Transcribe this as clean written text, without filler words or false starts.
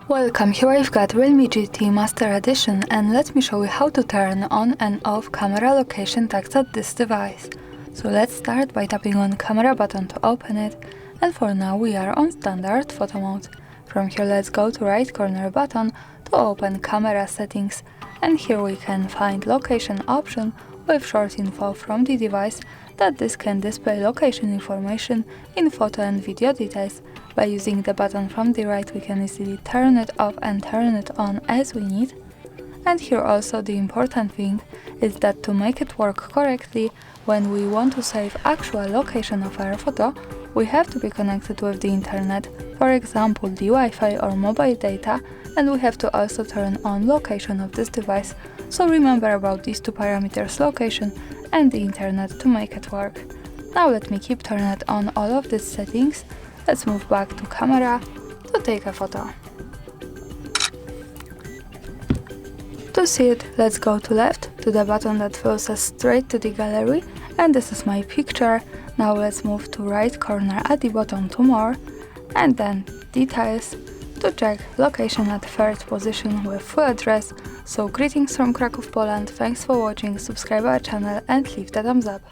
Welcome, here I've got REALME GT Master Edition, and let me show you how to turn on and off camera location tags at this device. So let's start by tapping on camera button to open it, and for now we are on standard photo mode. From here let's go to right corner button to open camera settings, and here we can find location option with short info from the device that this can display location information in photo and video details. By using the button from the right we can easily turn it off and turn it on as we need. And here also the important thing is that to make it work correctly, when we want to save actual location of our photo, we have to be connected with the internet, for example the Wi-Fi or mobile data, and we have to also turn on location of this device, so remember about these two parameters, location and the internet, to make it work. Now let me keep turning it on all of these settings. Let's move back to camera to take a photo. To see it, let's go to left to the button that flows us straight to the gallery, and this is my picture. Now let's move to right corner at the bottom to more, and then details to check location at third position with full address. So greetings from Kraków, Poland, thanks for watching, subscribe our channel and leave the thumbs up.